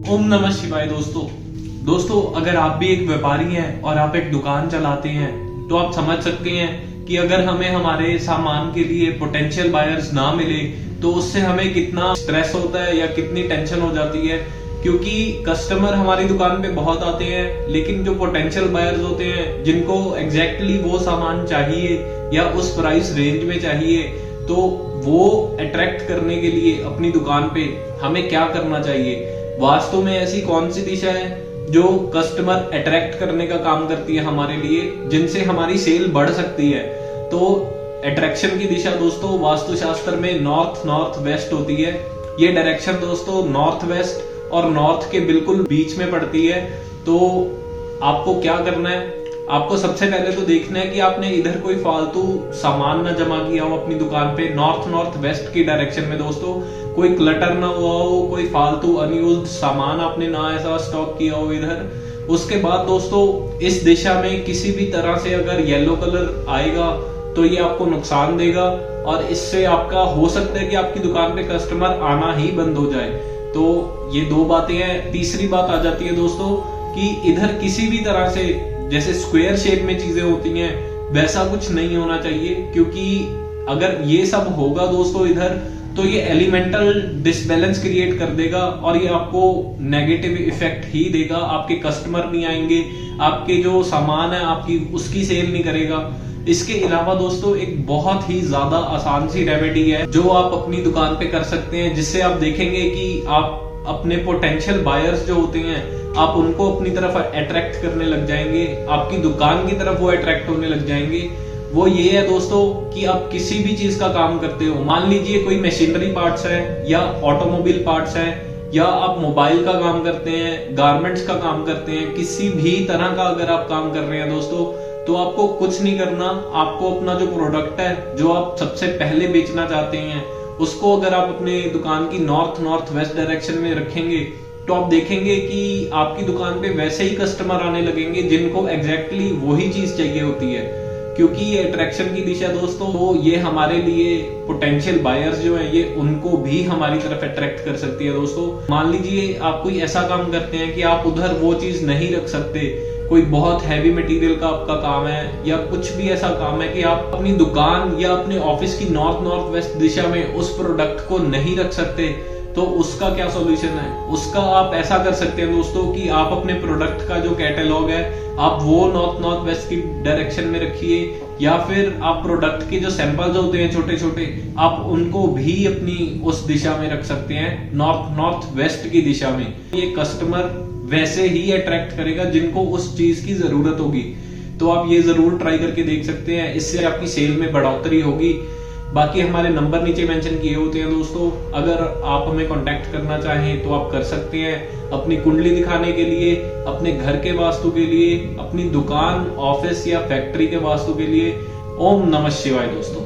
ओम नमः शिवाय दोस्तों अगर आप भी एक व्यापारी हैं और आप एक दुकान चलाते हैं तो आप समझ सकते हैं कि अगर हमें हमारे सामान के लिए पोटेंशियल बायर्स ना मिले तो उससे हमें कितना स्ट्रेस होता है या कितनी टेंशन हो जाती है। क्योंकि कस्टमर हमारी दुकान पे बहुत आते हैं, लेकिन जो पोटेंशियल बायर्स होते हैं जिनको एग्जैक्टली वो सामान चाहिए या उस प्राइस रेंज में चाहिए, तो वो अट्रैक्ट करने के लिए अपनी दुकान पे हमें क्या करना चाहिए। वास्तव में ऐसी कौन सी दिशा है जो कस्टमर अट्रैक्ट करने का काम करती है हमारे लिए, जिनसे हमारी सेल बढ़ सकती है। तो अट्रैक्शन की दिशा दोस्तों वास्तुशास्त्र में नॉर्थ नॉर्थ वेस्ट होती है। ये डायरेक्शन दोस्तों नॉर्थ वेस्ट और नॉर्थ के बिल्कुल बीच में पड़ती है। तो आपको क्या करना है, आपको सबसे पहले तो देखना है कि आपने इधर कोई फालतू सामान ना जमा किया हो अपनी दुकान पे। नॉर्थ नॉर्थ वेस्ट की डायरेक्शन में दोस्तों कोई क्लटर ना हुआ हो, कोई फालतू अनयूज्ड सामान आपने ना ऐसा स्टॉक किया हो इधर। उसके बाद दोस्तों इस दिशा में किसी भी तरह से अगर येलो कलर आएगा तो ये आपको नुकसान देगा और इससे आपका हो सकता है कि आपकी दुकान पे कस्टमर आना ही बंद हो जाए। तो ये दो बातें हैं। तीसरी बात आ जाती है दोस्तों कि इधर किसी भी तरह से जैसे स्क्वायर शेप में चीजें होती हैं वैसा कुछ नहीं होना चाहिए, क्योंकि अगर ये सब होगा दोस्तों इधर तो ये एलिमेंटल डिसबैलेंस क्रिएट कर देगा और ये आपको नेगेटिव इफेक्ट ही देगा। आपके कस्टमर नहीं आएंगे, आपके जो सामान है आपकी उसकी सेल नहीं करेगा। इसके अलावा दोस्तों एक बहुत ही ज्यादा आसान सी रेमेडी है जो आप अपनी दुकान पे कर सकते हैं, जिससे आप देखेंगे कि आप अपने पोटेंशियल बायर्स जो होते हैं आप उनको अपनी तरफ अट्रैक्ट करने लग जाएंगे, आपकी दुकान की तरफ वो अट्रैक्ट होने लग जाएंगे। वो ये है दोस्तों कि आप किसी भी चीज का काम करते हो, मान लीजिए कोई मशीनरी पार्ट्स है या ऑटोमोबाइल पार्ट्स है या आप मोबाइल का काम करते हैं, गारमेंट्स का काम करते हैं, किसी भी तरह का अगर आप काम कर रहे हैं दोस्तों, तो आपको कुछ नहीं करना। आपको अपना जो प्रोडक्ट है जो आप सबसे पहले बेचना चाहते हैं उसको अगर आप अपने दुकान की नॉर्थ नॉर्थ वेस्ट डायरेक्शन में रखेंगे तो आप देखेंगे कि आपकी दुकान पे वैसे ही कस्टमर आने लगेंगे जिनको एग्जैक्टली वही चीज चाहिए होती है। क्योंकि ये अट्रैक्शन की दिशा दोस्तों वो ये हमारे लिए पोटेंशियल बायर्स जो है ये उनको भी हमारी तरफ अट्रैक्ट कर सकती है दोस्तों। मान लीजिए आप कोई ऐसा काम करते हैं कि आप उधर वो चीज नहीं रख सकते, कोई बहुत हैवी मटेरियल का आपका काम है या कुछ भी ऐसा काम है कि आप अपनी दुकान या अपने ऑफिस की नॉर्थ नॉर्थ वेस्ट दिशा में उस प्रोडक्ट को नहीं रख सकते, तो उसका क्या सॉल्यूशन है। उसका आप ऐसा कर सकते हैं दोस्तों कि आप अपने प्रोडक्ट का जो कैटलॉग है आप वो नॉर्थ नॉर्थ वेस्ट की डायरेक्शन में रखिए, या फिर आप प्रोडक्ट के जो सैंपल्स होते हैं छोटे छोटे आप उनको भी अपनी उस दिशा में रख सकते हैं, नॉर्थ नॉर्थ वेस्ट की दिशा में। ये कस्टमर वैसे ही अट्रैक्ट करेगा जिनको उस चीज की जरूरत होगी। तो आप ये जरूर ट्राई करके देख सकते हैं, इससे आपकी सेल में बढ़ोतरी होगी। बाकी हमारे नंबर नीचे मेंशन किए होते हैं दोस्तों, अगर आप हमें कांटेक्ट करना चाहें तो आप कर सकते हैं। अपनी कुंडली दिखाने के लिए, अपने घर के वास्तु के लिए, अपनी दुकान, ऑफिस या फैक्ट्री के वास्तु के लिए। ओम नमः शिवाय दोस्तों।